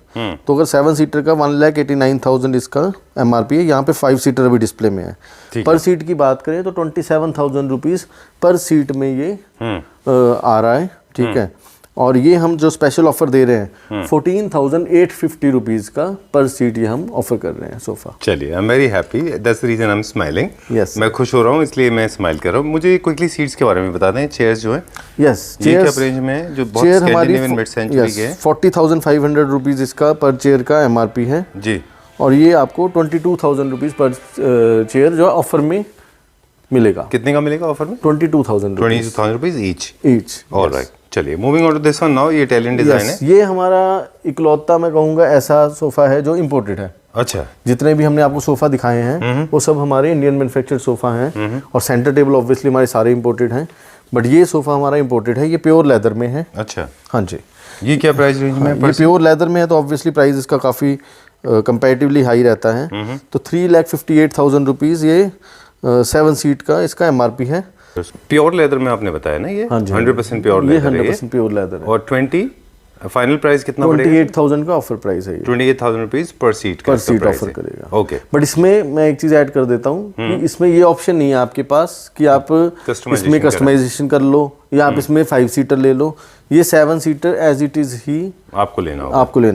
तो अगर 7 सीटर का 1,89,000 इसका MRP है, यहाँ पे 5 सीटर अभी डिस्प्ले में है। पर सीट की बात करें तो 27,000 रुपीज़ पर सीट में ये आ रहा है, ठीक है। और ये हम जो स्पेशल ऑफर दे रहे हैं 14,850 रुपीज़ का पर सीट ये हम ऑफर कर रहे हैं सोफ़ा। चलिए, I am very happy, that's the reason I am smiling. Yes, मैं खुश हो रहा हूँ इसलिए मैं स्माइल कर रहा हूँ। मुझे क्विकली सीट्स के बारे में बता दें, चेयर्स जो है। यस, ये क्या रेंज में है? जो बहुत स्कैंडिनेवियन मिड सेंचुरी के है। 40,500 रुपीज़ इसका पर चेयर का MRP है जी, और ये आपको 22,000 रुपीज़ पर चेयर जो ऑफर में मिलेगा। कितने का मिलेगा ऑफर में? 22,000 रुपीज ईच। ऑलराइट, चलिए moving on to this one now. ये इटालियन डिजाइन है। ये हमारा इकलौता मैं कहूँगा ऐसा सोफ़ा है जो इम्पोर्टेड है। अच्छा, जितने भी हमने आपको सोफ़ा दिखाए हैं वो सब हमारे इंडियन मैन्युफैक्चर्ड सोफ़ा हैं, और सेंटर टेबल ऑब्वियसली हमारे सारे इम्पोर्टेड हैं, बट ये सोफ़ा हमारा इम्पोर्टेड है। ये प्योर लेदर में है। अच्छा, हाँ जी। ये क्या प्राइस रेंज में है? ये प्योर लेदर में है तो ऑब्वियसली प्राइस इसका काफ़ी कंपैरेटिवली हाई रहता है। तो 3,58,000 रुपीज़ ये 7 सीट का इसका MRP है। प्योर लेदर में आपने बताया ना, ये 100% प्योर लेदर है। 100% प्योर लेदर है। और 20 फाइनल प्राइस कितना पड़ेगा? 28,000 का ऑफर प्राइस है ये। 28,000 रुपीज पर सीट ऑफर करेगा। ओके, बट इसमें मैं एक चीज़ ऐड कर देता हूँ कि इसमें ये ऑप्शन नहीं है आपके पास कि आप इसमें कस्टमाइजेशन कर लो या आप इसमें 5 सीटर ले लो। ये 7 सीटर एज इट इज़ ही आपको लेना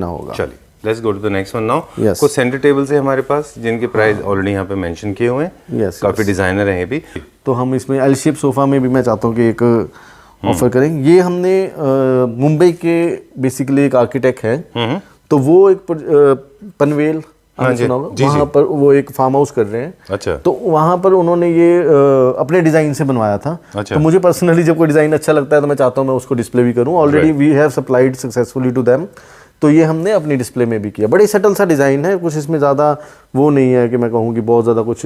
होगा। चलिए, let's go to the next one now. कुछ सेंटर टेबल्स है हमारे पास जिनके प्राइस ऑलरेडी यहाँ पे मेंशन किए हुए हैं। काफी डिजाइनर हैं ये भी। तो हम इसमें एल शेप सोफा में भी मैं चाहता हूँ कि एक ऑफर करें। ये हमने मुंबई के बेसिकली एक आर्किटेक्ट है, तो वो एक पनवेल वहाँ पर वो एक फार्म हाउस कर रहे हैं। अच्छा, तो वहाँ पर उन्होंने ये अपने डिज़ाइन से बनवाया था। अच्छा, तो मुझे पर्सनली जब कोई डिज़ाइन अच्छा लगता है तो मैं चाहता हूँ मैं उसको डिस्प्ले भी करूँ। Already we have supplied successfully to them, तो ये हमने अपनी डिस्प्ले में भी किया। बड़ी सटल सा डिज़ाइन है, कुछ इसमें ज़्यादा वो नहीं है कि मैं कहूँ कि बहुत ज़्यादा कुछ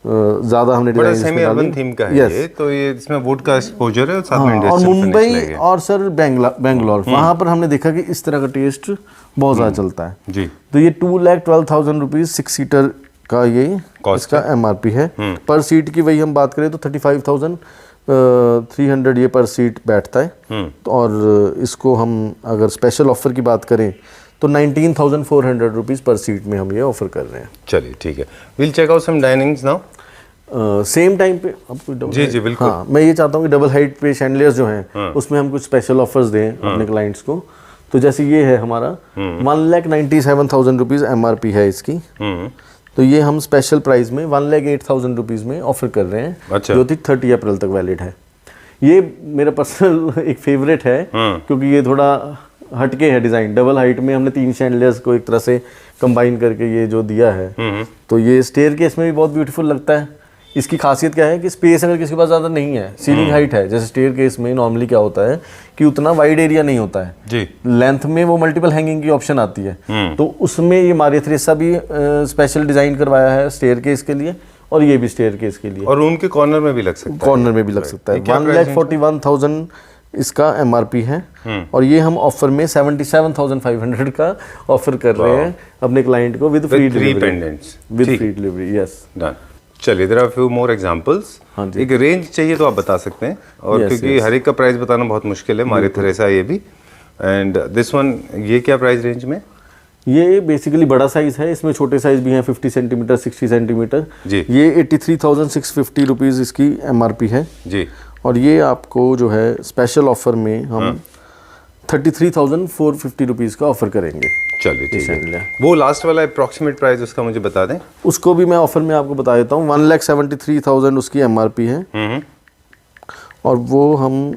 ज़्यादा हमने डिज़ाइन सेमी अर्बन थीम का है। ये तो ये इसमें वुड का एक्सपोजर है, साथ में और मुंबई और सर बेंगलोर वहाँ पर हमने देखा कि इस तरह का टेस्ट बहुत ज़्यादा चलता है जी। तो ये 2,12,000 रुपीज़ 6 सीटर का ये इसका MRP है। पर सीट की वही हम बात करें तो 35,300 ये पर सीट बैठता है। और इसको हम अगर स्पेशल ऑफर की बात करें तो 19,400 रुपीज़ पर सीट में हम ये ऑफर कर रहे हैं। चलिए ठीक है, will check out some dinings now. Same time पे आपको जी बिल्कुल। हाँ, मैं ये चाहता हूँ कि डबल हाइट पे शैंडलियर्स जो हैं उसमें हम कुछ स्पेशल ऑफर्स दें अपने क्लाइंट्स को। तो जैसे ये है हमारा 1,97,000 रुपीज़ MRP है इसकी। तो ये हम स्पेशल प्राइस में 1,08,000 रुपीज़ में ऑफर कर रहे हैं। अच्छा। जो कि 30 अप्रैल तक वैलिड है। ये मेरा पर्सनल एक फेवरेट है क्योंकि ये थोड़ा हटके है डिज़ाइन। डबल हाइट में हमने 3 शैंडलियर्स को एक तरह से कंबाइन करके ये जो दिया है, तो ये स्टेयर केस में भी बहुत ब्यूटीफुल लगता है। इसकी खासियत क्या है कि स्पेस अगर किसी के पास ज़्यादा नहीं है, सीलिंग हाइट है, जैसे स्टेयर केस में नॉर्मली क्या होता है कि उतना वाइड एरिया नहीं होता है जी। लेंथ में वो मल्टीपल हैंगिंग की ऑप्शन आती है, तो उसमें ये मारिया थ्रेसा भी स्पेशल डिज़ाइन करवाया है स्टेयर केस के लिए, और ये भी स्टेयर केस के लिए। और रूम के कॉर्नर में भी लग सकता है। कॉर्नर में भी लग सकता है। 1,41,000 इसका MRP है। और ये हम ऑफर में 77,500 का ऑफर कर रहे हैं अपने क्लाइंट को with free delivery. Yes done. चलिए, there are few more examples. एक रेंज चाहिए तो आप बता सकते हैं, और क्योंकि हर एक का प्राइस बताना बहुत मुश्किल है, मारिया थ्रेसा ये भी। एंड दिस वन, ये क्या प्राइस रेंज में? ये बेसिकली बड़ा साइज है, इसमें छोटे साइज भी हैं 50 सेंटीमीटर 60 सेंटीमीटर जी। ये 83,650 रुपीज़ इसकी MRP है जी। और ये आपको जो है स्पेशल ऑफर में हम 33,450 रुपीज़ का ऑफर करेंगे। चलिए ठीक है। वो लास्ट वाला अप्रॉक्सीमेट प्राइस उसका मुझे बता दें। उसको भी मैं ऑफर में आपको बता देता हूँ। 1,73,000 उसकी MRP है। और वो हम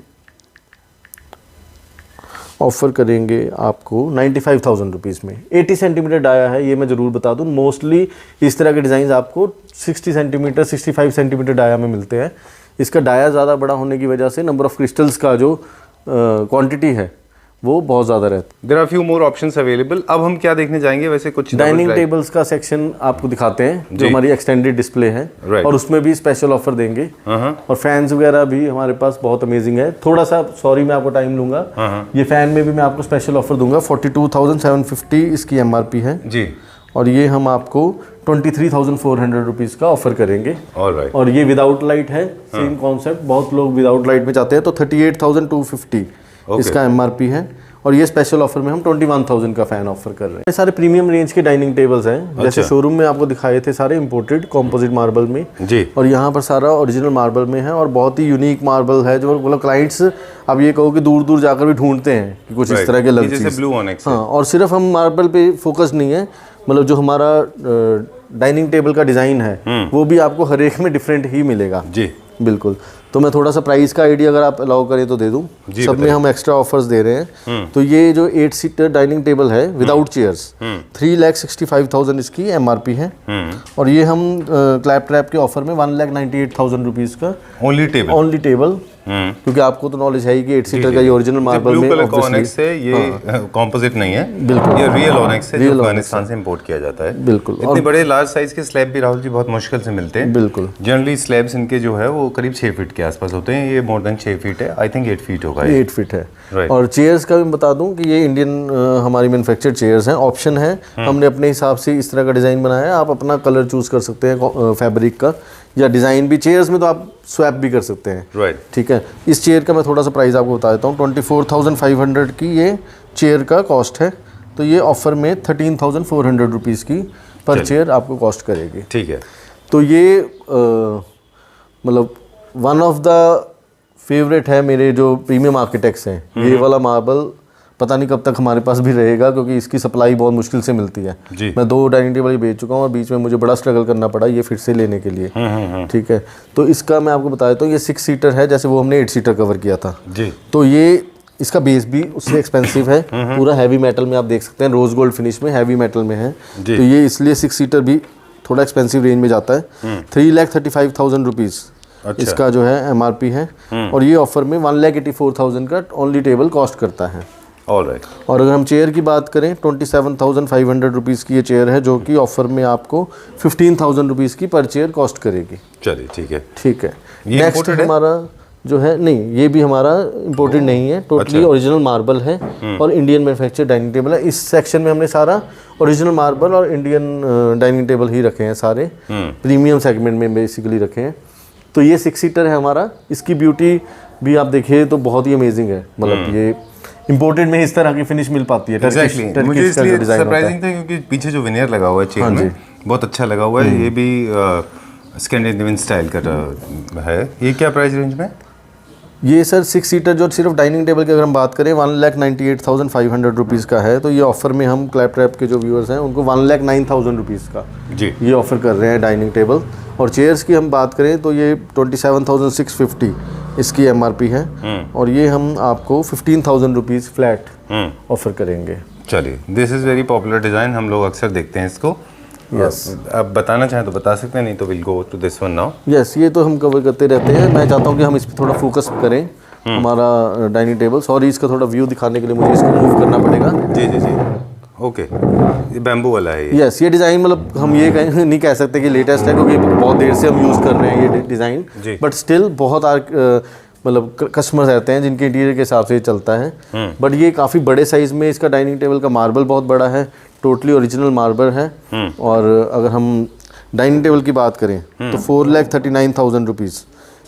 ऑफर करेंगे आपको 95,000 रुपीज़ में। 80 सेंटीमीटर डाया है, ये मैं ज़रूर बता दूँ। मोस्टली इस तरह के डिज़ाइन आपको 60 सेंटीमीटर 65 सेंटीमीटर डाया में मिलते हैं। इसका डाया ज़्यादा बड़ा होने की वजह से नंबर ऑफ़ क्रिस्टल्स का जो क्वांटिटी है वो बहुत ज़्यादा रहता है। There are few more options available. अब हम क्या देखने जाएंगे वैसे कुछ डाइनिंग टेबल्स का सेक्शन आपको दिखाते हैं जो हमारी एक्सटेंडेड डिस्प्ले है Right. और उसमें भी स्पेशल ऑफर देंगे और फैंस वगैरह भी हमारे पास बहुत अमेजिंग है। थोड़ा सा सॉरी मैं आपको टाइम लूंगा, ये फैन में भी मैं आपको स्पेशल ऑफर दूंगा। 42,750 इसकी MRP है जी, और ये हम आपको 23,400 रुपीज़ का ऑफर करेंगे। ऑलराइट। और ये विदाउट लाइट है, सेम कॉन्सेप्ट, बहुत लोग विदाउट लाइट में चाहते हैं, तो 38,250 इसका MRP है और ये स्पेशल ऑफर में हम 21,000 का फैन ऑफर कर रहे हैं। ये सारे प्रीमियम रेंज के डाइनिंग टेबल्स हैं, जैसे शोरूम में आपको दिखाए थे सारे इंपोर्टेड कॉम्पोजिट मार्बल में जी, और यहाँ पर सारा ओरिजिनल मार्बल में है और बहुत ही यूनिक मार्बल है जो मतलब क्लाइंट्स अब ये कहो कि दूर दूर जाकर भी ढूंढते हैं कि कुछ इस तरह के लग जैसे ब्लू ऑनिक्स। हाँ, और सिर्फ हम मार्बल पे फोकस नहीं है, मतलब जो हमारा डाइनिंग टेबल का डिज़ाइन है वो भी आपको हर एक में डिफरेंट ही मिलेगा जी, बिल्कुल। तो मैं थोड़ा सा प्राइस का आइडिया अगर आप अलाउ करें तो दे दूं। सब में हम एक्स्ट्रा ऑफर्स दे रहे हैं। तो ये जो 8 सीटर डाइनिंग टेबल है विदाउट चेयर्स 3,65,000 इसकी MRP है और ये हम क्लैप ट्रैप के ऑफर में 1,98,000 रुपीज़ का ओनली टेबल क्योंकि आपको तो नॉलेज है ही कि 8 सीटर का ये ओरिजिनल मार्बल में ऑनेक्स है, ये कॉम्पोजिट नहीं है बिल्कुल, ये रियल ऑनेक्स है जो अफगानिस्तान से इंपोर्ट किया जाता है। बिल्कुल। इतने बड़े लार्ज साइज के स्लैब भी राहुल जी बहुत मुश्किल से मिलते हैं। बिल्कुल, जनरली स्लैब्स इनके जो है वो करीब 6 फीट के आसपास होते हैं, ये मोर देन 6 फीट है, आई थिंक 8 फीट होगा। 8 फीट है। और चेयर्स का भी बता दूं कि ये इंडियन हमारी मैन्युफैक्चर्ड चेयर्स हैं, ऑप्शन है, हमने अपने हिसाब से इस तरह का डिज़ाइन बनाया है। आप अपना कलर चूज़ कर सकते हैं फैब्रिक का या डिज़ाइन भी, चेयर्स में तो आप स्वैप भी कर सकते हैं। राइट, ठीक है। इस चेयर का मैं थोड़ा सा प्राइस आपको बता देता हूँ। 24,500 की ये चेयर का कॉस्ट है, तो ये ऑफर में 13,400 रुपीज़ की पर चेयर आपको कॉस्ट करेगी। ठीक है। तो ये मतलब वन ऑफ द फेवरेट है मेरे जो प्रीमियम आर्किटेक्ट्स हैं। ये वाला मार्बल पता नहीं कब तक हमारे पास भी रहेगा क्योंकि इसकी सप्लाई बहुत मुश्किल से मिलती है। मैं 2 डाइनिंग टेबल ही बेच चुका हूँ और बीच में मुझे बड़ा स्ट्रगल करना पड़ा ये फिर से लेने के लिए। ठीक है, तो इसका मैं आपको बता देता हूँ, ये 6 सीटर है, जैसे वो हमने 8 सीटर कवर किया था जी। तो ये इसका बेस भी उससे एक्सपेंसिव है, पूरा हैवी मेटल में आप देख सकते हैं, रोज गोल्ड फिनिश में हैवी मेटल में है। तो ये इसलिए 6 सीटर भी थोड़ा एक्सपेंसिव रेंज में जाता है। 3,35,000 रुपीज़ इसका जो है MRP है और ये ऑफर में 1,84,000 का ओनली टेबल कॉस्ट करता है। ऑलराइट। और अगर हम चेयर की बात करें 27,500 रुपीज़ की ये चेयर है जो कि ऑफर में आपको 15,000 रुपीज़ की पर चेयर कॉस्ट करेगी। चलिए ठीक है, ठीक है। नेक्स्ट हमारा जो है, नहीं ये भी हमारा इम्पोर्टेड नहीं है, टोटली ओरिजिनल मार्बल है और इंडियन मैन्युफैक्चर्ड डाइनिंग टेबल है। इस सेक्शन में हमने सारा ओरिजिनल मार्बल और इंडियन डाइनिंग टेबल ही रखे हैं, सारे प्रीमियम सेगमेंट में बेसिकली रखे हैं। तो ये 6 सीटर है हमारा, इसकी ब्यूटी भी आप देखिए तो बहुत ही अमेजिंग है, मतलब ये इंपोर्टेड में इस तरह की फिनिश मिल पाती है। Exactly. मुझे इसलिए सरप्राइजिंग था क्योंकि पीछे जो विनियर लगा हुआ है चेयर में बहुत अच्छा लगा हुआ है, ये भी स्कैंडिनेवियन स्टाइल का है। ये क्या प्राइस रेंज में? ये सर 6 सीटर जो सिर्फ डाइनिंग टेबल की अगर हम बात करें 1,98,500 रुपीज़ का है, तो ये ऑफर में हम क्लैप ट्रैप के जो व्यूअर्स हैं उनको 1,09,000 रुपीज़ का जी ये ऑफर कर रहे हैं डाइनिंग टेबल। और चेयर्स की हम बात करें तो ये 27,650 इसकी MRP है और ये हम आपको 15,000 रुपीज़ फ्लैट ऑफर करेंगे। चलिए, this is very popular design, हम लोग अक्सर देखते हैं इसको। यस, आप बताना चाहें तो बता सकते हैं, नहीं तो will go to this one now. Yes, ये तो हम कवर करते रहते हैं। मैं चाहता हूँ कि हम इस पर थोड़ा फोकस करें, हमारा डाइनिंग टेबल। सॉरी, इसका थोड़ा व्यू दिखाने के लिए मुझे इसको मूव करना पड़ेगा। जी जी जी, ओके। ये बैम्बू वाला है ये। यस, ये डिज़ाइन मतलब हम ये नहीं कह सकते कि लेटेस्ट है क्योंकि बहुत देर से हम यूज़ कर रहे हैं ये डिज़ाइन, बट स्टिल बहुत मतलब कस्टमर्स रहते हैं जिनके इंटीरियर के हिसाब से ये चलता है। बट ये काफ़ी बड़े साइज़ में इसका डाइनिंग टेबल का मार्बल बहुत बड़ा है, टोटली ओरिजिनल मार्बल है। और अगर हम डाइनिंग टेबल की बात करें तो 4,39,000 रुपीज़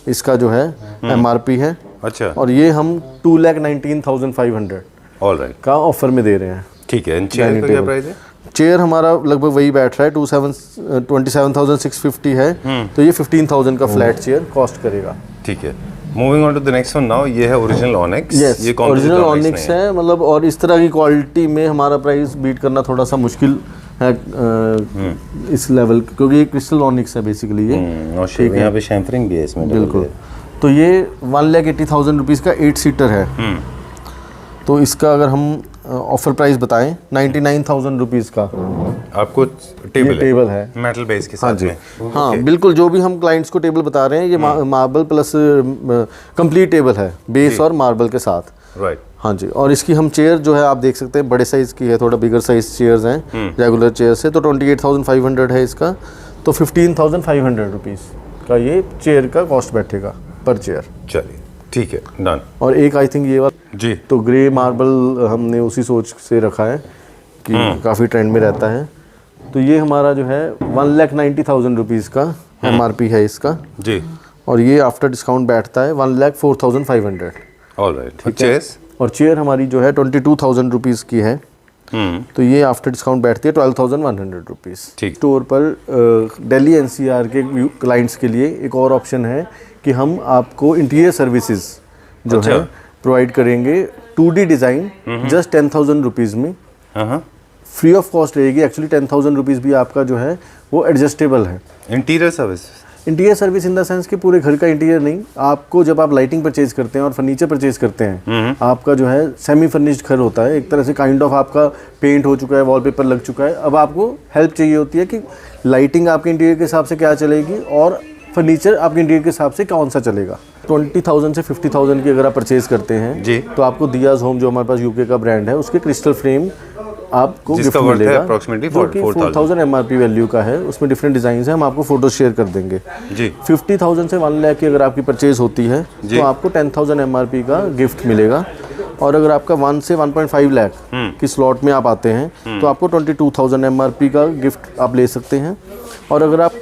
इसका जो है MRP है। अच्छा। और ये हम 2,19,500 ऑलराइट का ऑफर में दे रहे हैं। ठीक है। चेयर का क्या प्राइस है? चेयर हमारा लगभग वही बैठ रहा है, 27,650 है, तो ये 15,000 का फ्लैट चेयर कॉस्ट करेगा। ठीक है। Moving on to the next one now, ये है ओरिजिनल ऑनिक्स। यस, ये ओरिजिनल ऑनिक्स है, मतलब और इस तरह की क्वालिटी में हमारा प्राइस बीट करना थोड़ा सा मुश्किल है इस लेवल, क्योंकि ये क्रिस्टल ऑनिक्स है बेसिकली ये। ठीक है, यहाँ पे शैम्फरिंग भी है इसमें। बिल्कुल। तो ये 1,80,000 रुपीज़ का 8 सीटर है। तो इसका अगर हम ऑफर प्राइस बताएं 99,000 रुपीज़ का आपको टेबल है मेटल बेस के साथ में। हाँ बिल्कुल, जो भी हम क्लाइंट्स को टेबल बता रहे हैं ये मार्बल प्लस कंप्लीट टेबल है, बेस और मार्बल के साथ। राइट। हाँ जी, और इसकी हम चेयर जो है आप देख सकते हैं बड़े साइज़ की है, थोड़ा बिगर साइज चेयर्स हैं रेगुलर चेयर से, तो 28,500 है इसका, तो 15,500 रुपीज़ का ये चेयर का कॉस्ट बैठेगा पर चेयर। चलिए ठीक है, डन। और एक आई थिंक ये वाला जी, तो ग्रे मार्बल हमने उसी सोच से रखा है कि काफ़ी ट्रेंड में रहता है, तो ये हमारा जो है 1,90,000 रुपीज़ का MRP है इसका जी, और ये आफ्टर डिस्काउंट बैठता है 1,04,500। ऑलराइट। चेयर्स और चेयर हमारी जो है 22,000 रुपीज़ की है, तो ये आफ्टर डिस्काउंट बैठती है 12,100 रुपीज़। ठीक। स्टोर पर दिल्ली NCR के क्लाइंट्स के लिए एक और ऑप्शन है कि हम आपको इंटीरियर सर्विसेज जो अच्छा। है प्रोवाइड करेंगे 2D डिज़ाइन जस्ट 10,000 रुपीज़ में, हाँ, फ्री ऑफ कॉस्ट रहेगी। एक्चुअली 10,000 रुपीज़ भी आपका जो है वो एडजस्टेबल है। Interior service. Interior service in the sense कि पूरे घर का इंटीरियर नहीं, आपको जब आप लाइटिंग परचेज करते हैं और फर्नीचर परचेज करते हैं, आपका जो है सेमी फर्निश्ड घर होता है, एक तरह से काइंड ऑफ आपका पेंट हो चुका है, वॉलपेपर लग चुका है, अब आपको हेल्प चाहिए होती है कि लाइटिंग आपके इंटीरियर के हिसाब से क्या चलेगी और फर्नीचर आपके इंटीरियर के हिसाब से कौन सा चलेगा। 20,000 से 50,000 की अगर आप परचेज करते हैं जी, तो आपको दियाज होम जो हमारे पास यूके का ब्रांड है उसके क्रिस्टल फ्रेम आपको गिफ्ट जिसका वर्थ है मिलेगा, approximately जो कि 4,000 MRP वैल्यू का है। उसमें डिफरेंट डिज़ाइन है, हम आपको फोटो शेयर कर देंगे। जी, 50,000 से 1 लाख की अगर आपकी परचेज होती है तो आपको 10,000 MRP का गिफ्ट मिलेगा, और अगर आपका 1 से 1.5 लाख की स्लॉट में आप आते हैं तो आपको 22,000 MRP का गिफ्ट आप ले सकते हैं, और अगर आप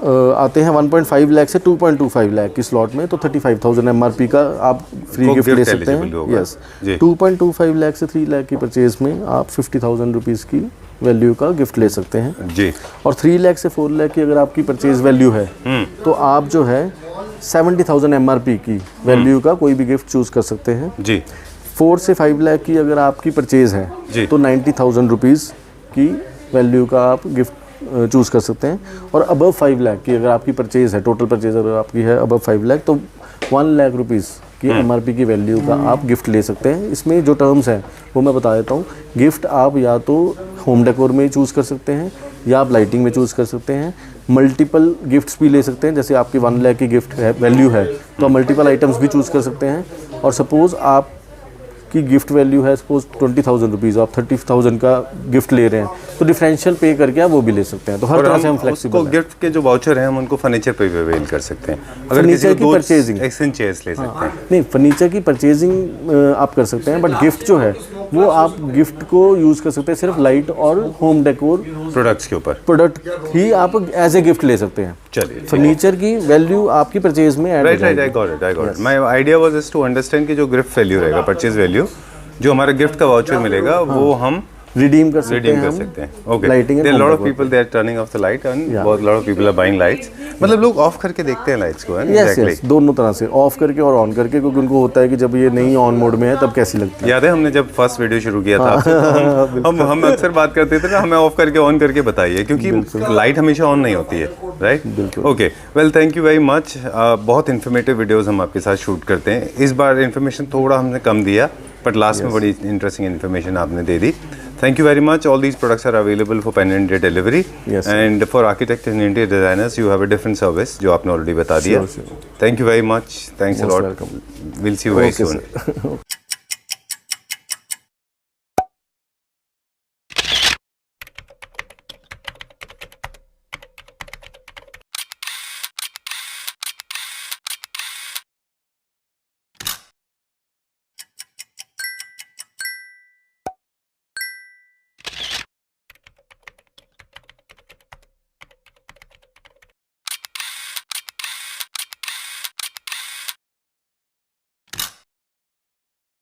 आते हैं 1.5 लाख से 2.25 लाख की स्लॉट में तो 35,000 MRP का आप फ्री वो गिफ्ट ले gift सकते हैं। eligible होगा। यस, जी। 2.25 लाख से 3 लाख की परचेज में आप 50,000 रुपीज़ की वैल्यू का गिफ्ट ले सकते हैं। जी, और 3 लाख से 4 लाख की अगर आपकी परचेज वैल्यू है तो आप जो है 70,000 MRP की वैल्यू का कोई भी गिफ्ट चूज़ कर सकते हैं। जी, 4 से 5 लाख की अगर आपकी परचेज है जी। तो 90,000 रुपीज़ की वैल्यू का आप गिफ्ट चूज़ कर सकते हैं, और अबव 5 लाख की अगर आपकी परचेज है, टोटल परचेज अगर आपकी है अबव 5 लाख तो 1 लाख रुपीज़ की MRP की वैल्यू का आप गिफ्ट ले सकते हैं। इसमें जो टर्म्स हैं वो मैं बता देता हूँ। गिफ्ट आप या तो होम डेकोर में चूज़ कर सकते हैं या आप लाइटिंग में चूज़ कर सकते हैं, मल्टीपल गिफ्ट्स भी ले सकते हैं। जैसे आपकी 1 लाख की गिफ्ट है वैल्यू है तो आप मल्टीपल आइटम्स भी चूज़ कर सकते हैं, और सपोज़ आप की गिफ्ट वैल्यू है सपोज 20,000 रुपीज़, आप 30,000 का गिफ्ट ले रहे हैं तो डिफरेंशियल पे करके आप वो भी ले सकते हैं। तो हर तरह से हम फ्लेक्सिबल हैं। गिफ्ट के जो वाउचर हैं हम उनको फर्नीचर पे भी अवेल कर सकते हैं। अगर फर्नीचर की परचेजिंग एक्सचेंज चेयर्स ले सकते हैं। नहीं, फर्नीचर की परचेजिंग आप कर सकते हैं, बट गिफ्ट जो है वो आप गिफ्ट को यूज़ कर सकते हैं सिर्फ लाइट और होम डेकोर प्रोडक्ट्स के ऊपर प्रोडक्ट ही आप एज ए गिफ्ट ले सकते हैं। चलिए, फर्नीचर की वैल्यू आपकी परचेज में ऐड हो राइट, जाएगी। I got it. My idea was just to understand कि जो गिफ्ट वैल्यू रहेगा, परचेज वैल्यू, जो हमारा गिफ्ट का वाउचर मिलेगा वो हम रिडीम कर सकते रिडीम हैं कर हम। सकते हैं। ओके, lighting there lot of people they are turning off the light and बहुत lot of people are buying lights. मतलब लोग ऑफ करके देखते हैं लाइट्स को, है ना? Yes exactly. यस, दोनों तरह से ऑफ करके और ऑन करके, क्योंकि उनको होता है कि जब ये नहीं ऑन मोड में है तब कैसी लगती है। याद है हमने जब फर्स्ट वीडियो शुरू किया था आपसे, तो हम अक्सर बात करते थे ना, हमें ऑफ करके ऑन करके बताइए, क्योंकि लाइट हमेशा ऑन नहीं होती है, right? Okay, well thank you very much. बहुत इन्फॉर्मेटिव वीडियोस हम आपके साथ शूट करते हैं। इस बार इन्फॉर्मेशन थोड़ा हमने कम दिया, बट लास्ट में बड़ी इंटरेस्टिंग इन्फॉर्मेशन आपने दे दी। Thank you very much. All these products are available for pan India delivery. Yes. And for architects and interior designers, you have a different service, जो आपने already बता दिया. Sure. Thank you very much. Thanks a Most lot. welcome. We'll see you very Okay, soon. sir.